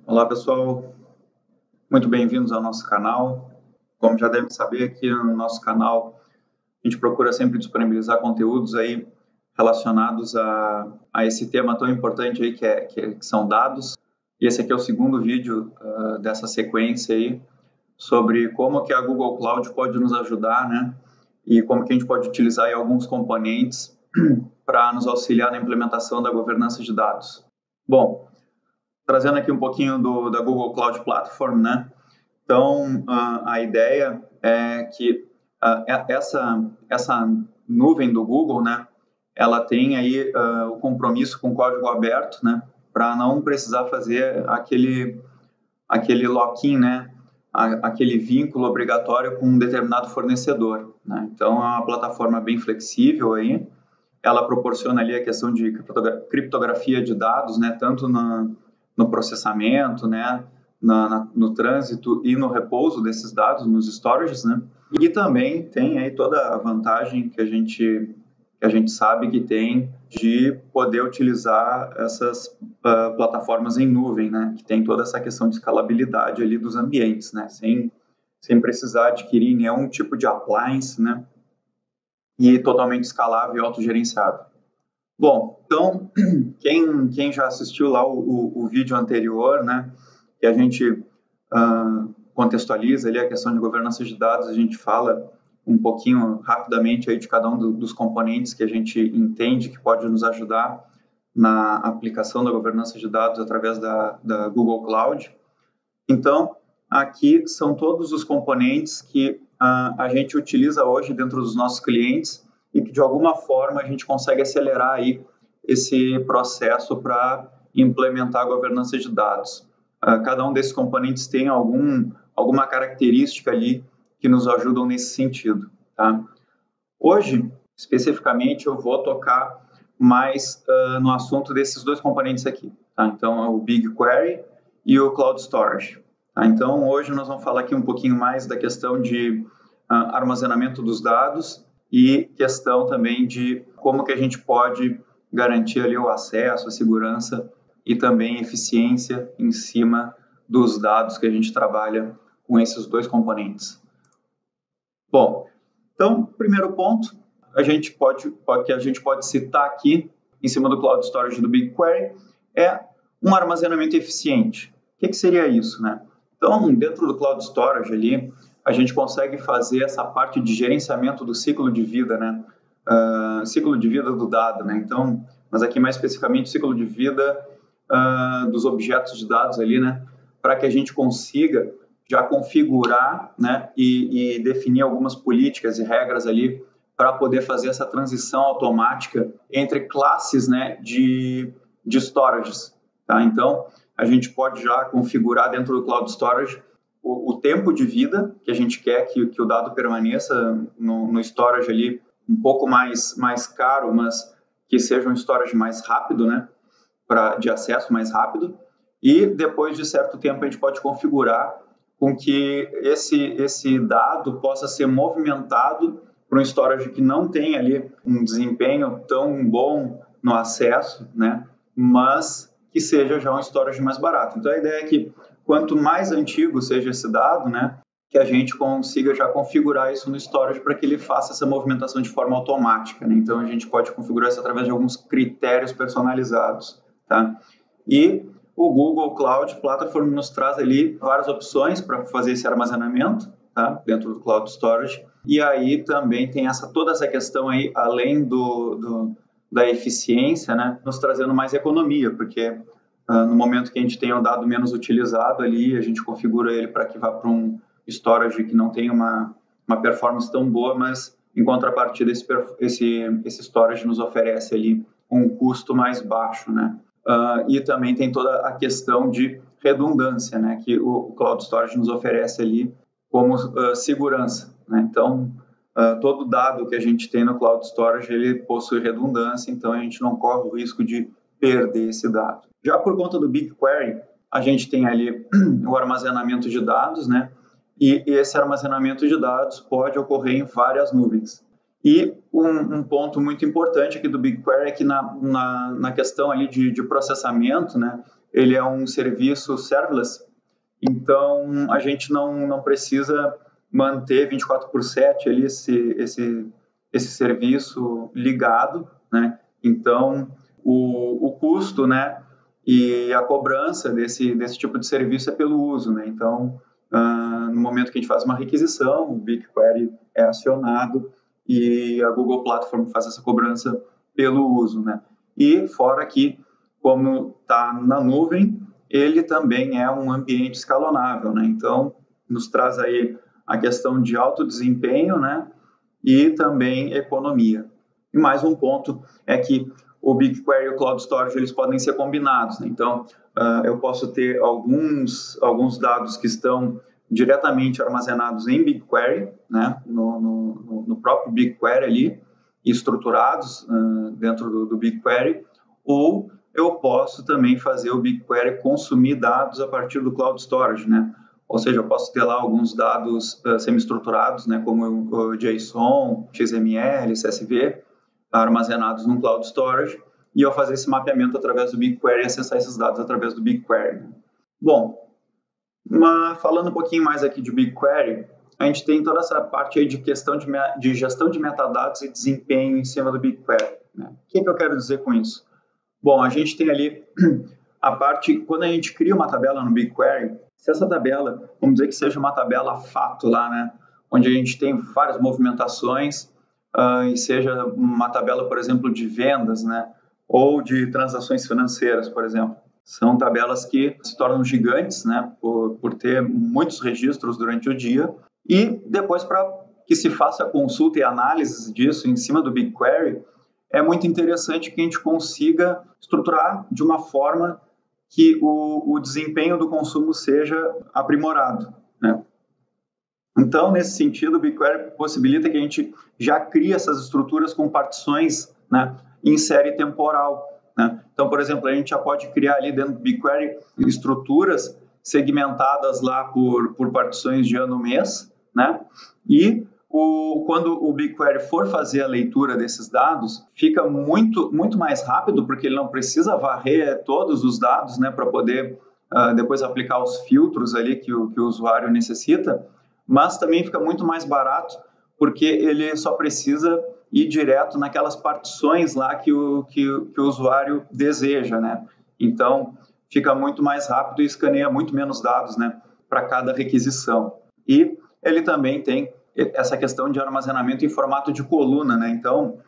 Olá pessoal, muito bem-vindos ao nosso canal. Como já devem saber, aqui no nosso canal a gente procura sempre disponibilizar conteúdos aí relacionados a esse tema tão importante aí que são dados. E esse aqui é o segundo vídeo dessa sequência aí sobre como que a Google Cloud pode nos ajudar, né? E como que a gente pode utilizar aí alguns componentes para nos auxiliar na implementação da governança de dados. Bom, trazendo aqui um pouquinho da Google Cloud Platform, né? Então, a ideia é que essa nuvem do Google, né? Ela tem aí o compromisso com código aberto, né? Para não precisar fazer aquele lock-in, né? Aquele vínculo obrigatório com um determinado fornecedor, né? Então, é uma plataforma bem flexível aí. Ela proporciona ali a questão de criptografia de dados, né? Tanto no processamento, né? No trânsito e no repouso desses dados, nos storages, né? E também tem aí toda a vantagem que a gente sabe que tem de poder utilizar essas plataformas em nuvem, né? Que tem toda essa questão de escalabilidade ali dos ambientes, né? Sem precisar adquirir nenhum tipo de appliance, né? E totalmente escalável e autogerenciável. Bom, então, quem já assistiu lá o vídeo anterior, né? Que a gente contextualiza ali a questão de governança de dados, a gente fala um pouquinho rapidamente aí de cada um dos componentes que a gente entende que pode nos ajudar na aplicação da governança de dados através da Google Cloud. Então, aqui são todos os componentes que a gente utiliza hoje dentro dos nossos clientes e que de alguma forma a gente consegue acelerar aí esse processo para implementar a governança de dados. Cada um desses componentes tem alguma característica ali que nos ajudam nesse sentido, tá? Hoje, especificamente, eu vou tocar mais no assunto desses dois componentes aqui, tá? Então, é o BigQuery e o Cloud Storage. Tá? Então, hoje nós vamos falar aqui um pouquinho mais da questão de armazenamento dos dados e questão também de como que a gente pode garantir ali o acesso, a segurança e também eficiência em cima dos dados que a gente trabalha com esses dois componentes. Bom, então, primeiro ponto, que a gente pode citar aqui, em cima do Cloud Storage do BigQuery, é um armazenamento eficiente. O que seria isso, né? Então, dentro do Cloud Storage ali, a gente consegue fazer essa parte de gerenciamento do ciclo de vida, né? Ciclo de vida do dado, né? Então, mas aqui mais especificamente, o ciclo de vida dos objetos de dados ali, né? Para que a gente consiga já configurar, né? E definir algumas políticas e regras ali para poder fazer essa transição automática entre classes, né? De storages, tá? Então, a gente pode já configurar dentro do Cloud Storage o tempo de vida que a gente quer que o dado permaneça no storage ali um pouco mais caro, mas que seja um storage mais rápido, né? De acesso mais rápido. E depois de certo tempo a gente pode configurar com que esse dado possa ser movimentado para um storage que não tem ali um desempenho tão bom no acesso, né? Mas que seja já um storage mais barato. Então, a ideia é que quanto mais antigo seja esse dado, né, que a gente consiga já configurar isso no storage para que ele faça essa movimentação de forma automática, né? Então, a gente pode configurar isso através de alguns critérios personalizados, tá? E o Google Cloud Platform nos traz ali várias opções para fazer esse armazenamento, tá? Dentro do Cloud Storage. E aí também tem toda essa questão aí, além da eficiência, né, nos trazendo mais economia, porque no momento que a gente tem um dado menos utilizado ali, a gente configura ele para que vá para um storage que não tem uma performance tão boa, mas em contrapartida esse storage nos oferece ali um custo mais baixo, né? E também tem toda a questão de redundância, né, que o Cloud Storage nos oferece ali como segurança, né? Então, todo dado que a gente tem no Cloud Storage, ele possui redundância, então a gente não corre o risco de perder esse dado. Já por conta do BigQuery, a gente tem ali o armazenamento de dados, né? E esse armazenamento de dados pode ocorrer em várias nuvens. E um ponto muito importante aqui do BigQuery é que na questão ali de processamento, né, ele é um serviço serverless, então a gente não precisa manter 24/7 ali esse serviço ligado, né? Então o custo, né, e a cobrança desse tipo de serviço é pelo uso, né? Então no momento que a gente faz uma requisição, o BigQuery é acionado e a Google Platform faz essa cobrança pelo uso, né? E fora que, como está na nuvem, ele também é um ambiente escalonável, né? Então, nos traz aí a questão de alto desempenho, né? E também economia. E mais um ponto é que o BigQuery e o Cloud Storage eles podem ser combinados, né? Então, eu posso ter alguns dados que estão diretamente armazenados em BigQuery, né? No próprio BigQuery ali, estruturados dentro do BigQuery, ou eu posso também fazer o BigQuery consumir dados a partir do Cloud Storage, né? Ou seja, eu posso ter lá alguns dados semi-estruturados, né, como o JSON, XML, CSV, armazenados no Cloud Storage, e eu fazer esse mapeamento através do BigQuery e acessar esses dados através do BigQuery. Né? Bom, falando um pouquinho mais aqui de BigQuery, a gente tem toda essa parte aí de questão de gestão de metadados e desempenho em cima do BigQuery. Né? O que eu quero dizer com isso? Bom, a gente tem ali a parte, quando a gente cria uma tabela no BigQuery, se essa tabela, vamos dizer que seja uma tabela fato lá, né, onde a gente tem várias movimentações, e seja uma tabela, por exemplo, de vendas, né, ou de transações financeiras, por exemplo. São tabelas que se tornam gigantes, né, por ter muitos registros durante o dia, e depois para que se faça a consulta e análise disso em cima do BigQuery, é muito interessante que a gente consiga estruturar de uma forma que o desempenho do consumo seja aprimorado, né? Então, nesse sentido, o BigQuery possibilita que a gente já crie essas estruturas com partições, né, em série temporal. Né? Então, por exemplo, a gente já pode criar ali dentro do BigQuery estruturas segmentadas lá por partições de ano-mês, né? E quando o BigQuery for fazer a leitura desses dados, fica muito mais rápido, porque ele não precisa varrer todos os dados, né, para poder depois aplicar os filtros ali que o usuário necessita, mas também fica muito mais barato, porque ele só precisa ir direto naquelas partições lá que o usuário deseja, né? Então, fica muito mais rápido e escaneia muito menos dados, né, para cada requisição. E ele também tem essa questão de armazenamento em formato de coluna, né? Então,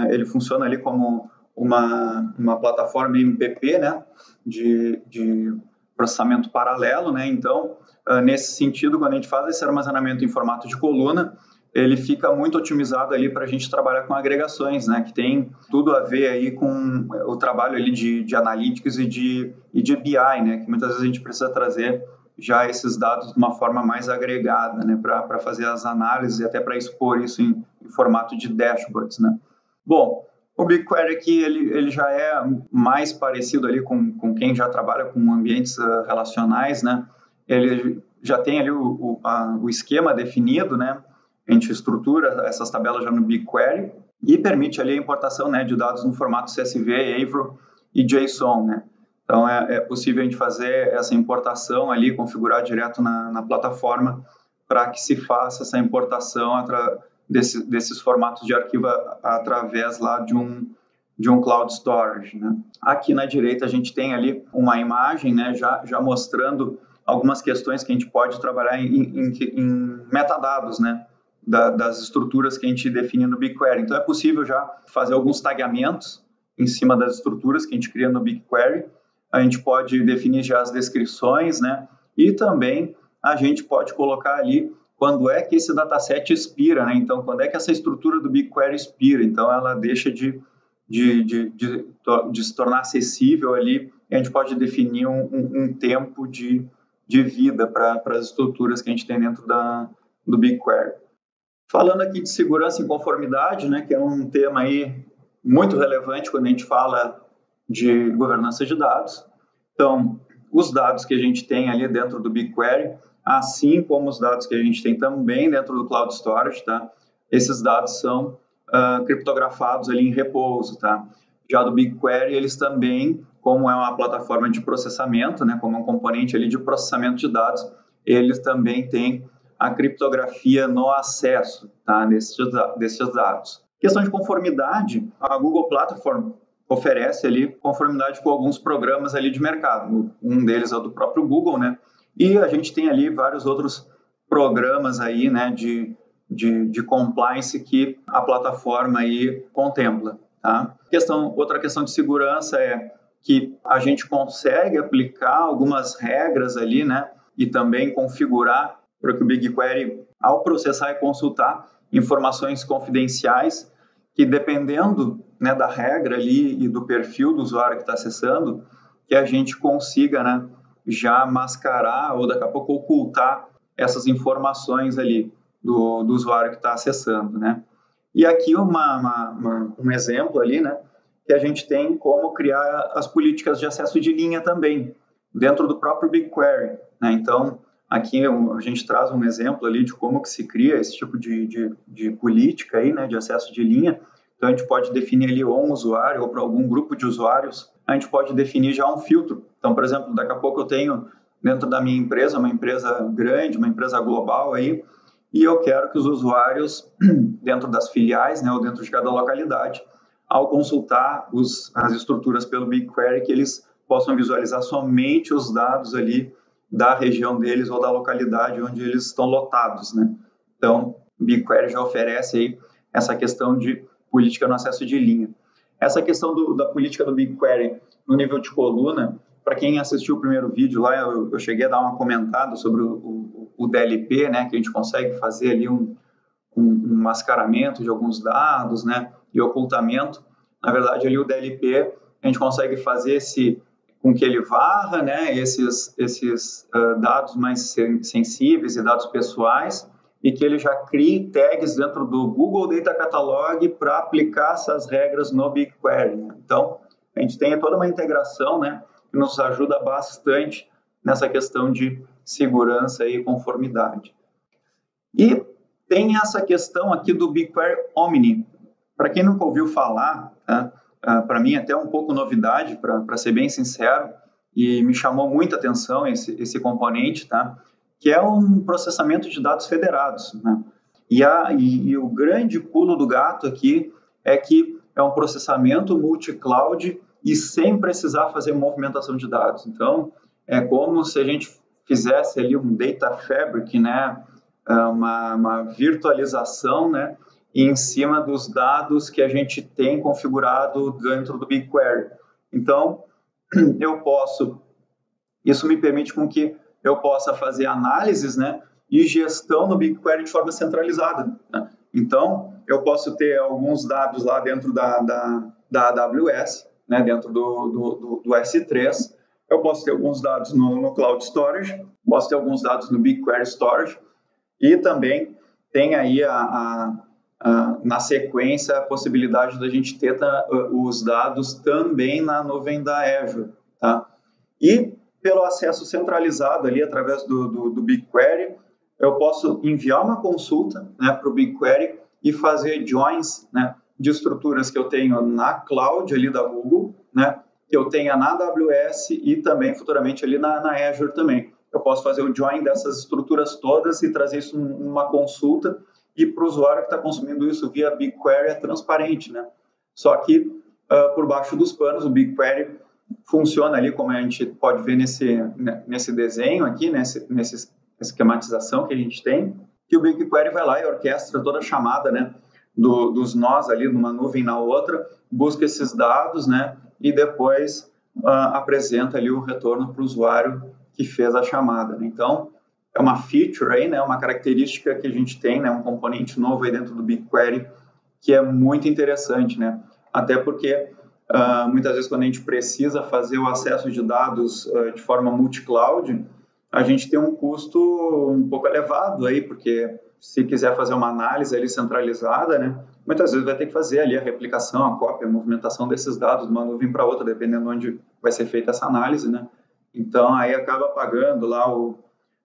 ele funciona ali como uma plataforma MPP, né, de processamento paralelo, né? Então, nesse sentido, quando a gente faz esse armazenamento em formato de coluna, ele fica muito otimizado ali para a gente trabalhar com agregações, né? Que tem tudo a ver aí com o trabalho ali de analytics e de BI, né? Que muitas vezes a gente precisa trazer já esses dados de uma forma mais agregada, né, para fazer as análises e até para expor isso em formato de dashboards, né. Bom, o BigQuery aqui ele já é mais parecido ali com quem já trabalha com ambientes relacionais, né. Ele já tem ali o esquema definido, né. A gente estrutura essas tabelas já no BigQuery e permite ali a importação, né, de dados no formato CSV, Avro e JSON, né. Então, é possível a gente fazer essa importação ali, configurar direto na plataforma para que se faça essa importação desses formatos de arquivo através lá de um Cloud Storage, né? Aqui na direita a gente tem ali uma imagem, né, já mostrando algumas questões que a gente pode trabalhar em metadados, né, das estruturas que a gente define no BigQuery. Então, é possível já fazer alguns tagueamentos em cima das estruturas que a gente cria no BigQuery. A gente pode definir já as descrições, né? E também a gente pode colocar ali quando é que esse dataset expira, né? Então, quando é que essa estrutura do BigQuery expira? Então, ela deixa de se tornar acessível ali, e a gente pode definir um tempo de vida para as estruturas que a gente tem dentro do BigQuery. Falando aqui de segurança e conformidade, né, que é um tema aí muito relevante quando a gente fala de governança de dados. Então, os dados que a gente tem ali dentro do BigQuery, assim como os dados que a gente tem também dentro do Cloud Storage, tá? Esses dados são criptografados ali em repouso, tá? Já do BigQuery, eles também, como é uma plataforma de processamento, né, como é um componente ali de processamento de dados, eles também têm a criptografia no acesso, tá, desses dados. Questão de conformidade, a Google Platform oferece ali conformidade com alguns programas ali de mercado. Um deles é o do próprio Google, né? E a gente tem ali vários outros programas aí, né, de compliance que a plataforma aí contempla, tá? Outra questão de segurança é que a gente consegue aplicar algumas regras ali, né, e também configurar para que o BigQuery, ao processar e consultar informações confidenciais, que dependendo, né, da regra ali e do perfil do usuário que está acessando, que a gente consiga, né, já mascarar ou daqui a pouco ocultar essas informações ali do usuário que está acessando, né? E aqui um exemplo ali, né, que a gente tem como criar as políticas de acesso de linha também, dentro do próprio BigQuery, né? Então, aqui a gente traz um exemplo ali de como que se cria esse tipo de política aí, né, de acesso de linha. Então, a gente pode definir ali ou um usuário ou para algum grupo de usuários, a gente pode definir já um filtro. Então, por exemplo, daqui a pouco eu tenho dentro da minha empresa, uma empresa grande, uma empresa global aí, e eu quero que os usuários, dentro das filiais, né, ou dentro de cada localidade, ao consultar as estruturas pelo BigQuery, que eles possam visualizar somente os dados ali da região deles ou da localidade onde eles estão lotados, né? Então, o BigQuery já oferece aí essa questão de política no acesso de linha. Essa questão da política do BigQuery no nível de coluna, para quem assistiu o primeiro vídeo lá, eu cheguei a dar uma comentada sobre o DLP, né, que a gente consegue fazer ali um mascaramento de alguns dados, né, e ocultamento. Na verdade, ali o DLP, a gente consegue fazer com que ele varra, né, esses dados mais sensíveis e dados pessoais, e que ele já crie tags dentro do Google Data Catalog para aplicar essas regras no BigQuery. Então, a gente tem toda uma integração, né, que nos ajuda bastante nessa questão de segurança e conformidade. E tem essa questão aqui do BigQuery Omni. Para quem nunca ouviu falar, né, para mim até um pouco novidade, para ser bem sincero, e me chamou muita atenção esse componente, tá? Que é um processamento de dados federados, né? E o grande pulo do gato aqui é que é um processamento multi-cloud e sem precisar fazer movimentação de dados. Então, é como se a gente fizesse ali um data fabric, né? Uma virtualização, né, em cima dos dados que a gente tem configurado dentro do BigQuery. Então, isso me permite com que eu possa fazer análises, né, e gestão no BigQuery de forma centralizada, né? Então, eu posso ter alguns dados lá dentro da AWS, né, dentro do S3, eu posso ter alguns dados no Cloud Storage, posso ter alguns dados no BigQuery Storage, e também tem aí na sequência a possibilidade da gente ter os dados também na nuvem da Azure, tá? E pelo acesso centralizado ali através do BigQuery, eu posso enviar uma consulta, né, para o BigQuery e fazer joins, né, de estruturas que eu tenho na cloud ali da Google, né, que eu tenha na AWS e também futuramente ali na Azure também. Eu posso fazer o join dessas estruturas todas e trazer isso numa consulta, e para o usuário que está consumindo isso via BigQuery é transparente, né? Só que por baixo dos panos o BigQuery funciona ali como a gente pode ver nesse desenho aqui, nessa esquematização que a gente tem, que o BigQuery vai lá e orquestra toda a chamada, né, dos nós ali numa nuvem na outra, busca esses dados, né, e depois apresenta ali o retorno para o usuário que fez a chamada, né? Então, é uma feature aí, né, uma característica que a gente tem, né, um componente novo aí dentro do BigQuery que é muito interessante, né? Até porque muitas vezes quando a gente precisa fazer o acesso de dados de forma multi-cloud, a gente tem um custo um pouco elevado aí, porque se quiser fazer uma análise ali centralizada, né, muitas vezes vai ter que fazer ali a replicação, a cópia, a movimentação desses dados de uma nuvem para outra, dependendo de onde vai ser feita essa análise, né? Então, aí acaba pagando lá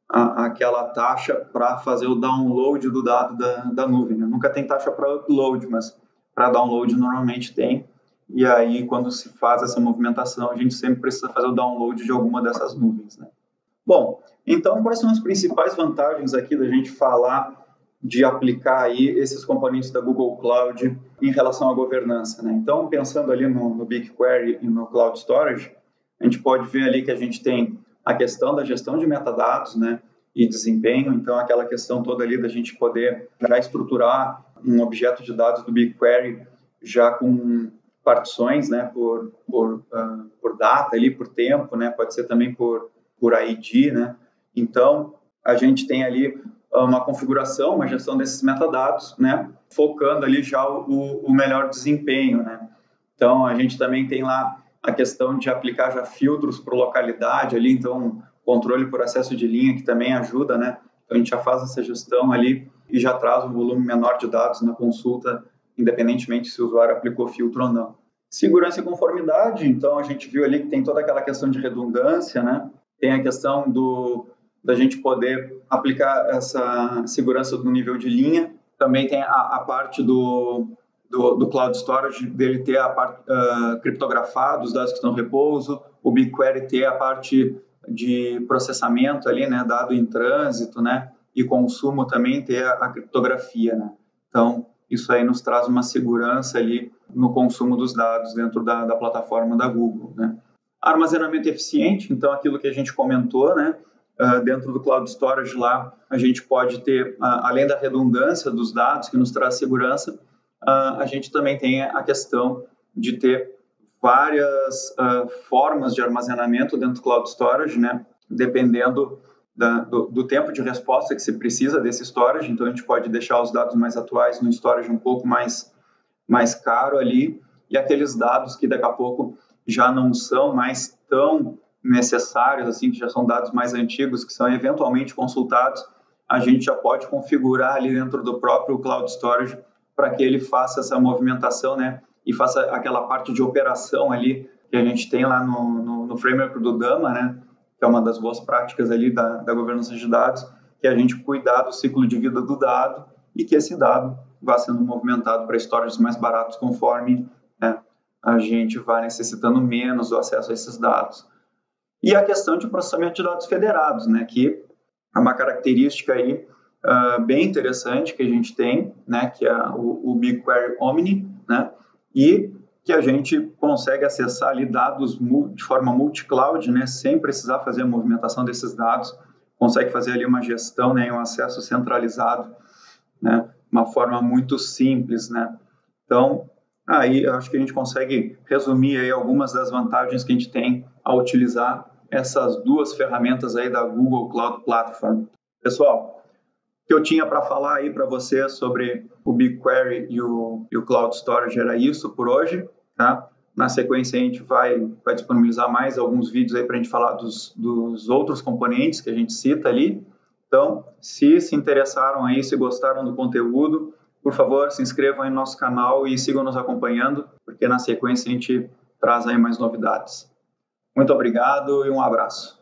aquela taxa para fazer o download do dado da nuvem, né? Nunca tem taxa para upload, mas para download normalmente tem, e aí quando se faz essa movimentação, a gente sempre precisa fazer o download de alguma dessas nuvens, né? Bom, então quais são as principais vantagens aqui da gente falar de aplicar aí esses componentes da Google Cloud em relação à governança, né? Então, pensando ali no BigQuery e no Cloud Storage, a gente pode ver ali que a gente tem a questão da gestão de metadados, né, e desempenho, então aquela questão toda ali da gente poder já estruturar um objeto de dados do BigQuery já com partições, né, por data ali, por tempo, né, pode ser também por ID, né. Então, a gente tem ali uma configuração, uma gestão desses metadados, né, focando ali já o melhor desempenho, né. Então, a gente também tem lá a questão de aplicar já filtros por localidade ali, então controle por acesso de linha, que também ajuda, né? Então, a gente já faz essa gestão ali e já traz um volume menor de dados na consulta, independentemente se o usuário aplicou filtro ou não. Segurança e conformidade, então a gente viu ali que tem toda aquela questão de redundância, né? Tem a questão da gente poder aplicar essa segurança no nível de linha. Também tem a parte do Cloud Storage, dele ter a parte criptografada, os dados que estão em repouso, o BigQuery ter a parte de processamento ali, né, dado em trânsito, né, e consumo também ter a criptografia, né. Então, isso aí nos traz uma segurança ali no consumo dos dados dentro da plataforma da Google, né. Armazenamento eficiente, então aquilo que a gente comentou, né, dentro do Cloud Storage lá, a gente pode ter, além da redundância dos dados que nos traz segurança, a gente também tem a questão de ter várias formas de armazenamento dentro do Cloud Storage, né? Dependendo do tempo de resposta que se precisa desse storage. Então, a gente pode deixar os dados mais atuais no storage um pouco mais caro ali, e aqueles dados que daqui a pouco já não são mais tão necessários, assim, que já são dados mais antigos, que são eventualmente consultados, a gente já pode configurar ali dentro do próprio Cloud Storage para que ele faça essa movimentação, né, e faça aquela parte de operação ali que a gente tem lá no framework do Dama, né, que é uma das boas práticas ali da governança de dados, que é a gente cuidar do ciclo de vida do dado e que esse dado vá sendo movimentado para storages mais baratos conforme, né, a gente vai necessitando menos do acesso a esses dados. E a questão de processamento de dados federados, né, que é uma característica aí bem interessante que a gente tem, né, que é o BigQuery Omni, né, e que a gente consegue acessar ali dados de forma multi-cloud, né, sem precisar fazer a movimentação desses dados, consegue fazer ali uma gestão, né, um acesso centralizado, né, uma forma muito simples, né. Então, aí eu acho que a gente consegue resumir aí algumas das vantagens que a gente tem ao utilizar essas duas ferramentas aí da Google Cloud Platform. Pessoal, o que eu tinha para falar aí para você sobre o BigQuery e o Cloud Storage era isso por hoje, tá? Na sequência a gente vai disponibilizar mais alguns vídeos aí para a gente falar dos outros componentes que a gente cita ali. Então, se interessaram aí, se gostaram do conteúdo, por favor, se inscrevam aí no nosso canal e sigam nos acompanhando, porque na sequência a gente traz aí mais novidades. Muito obrigado e um abraço.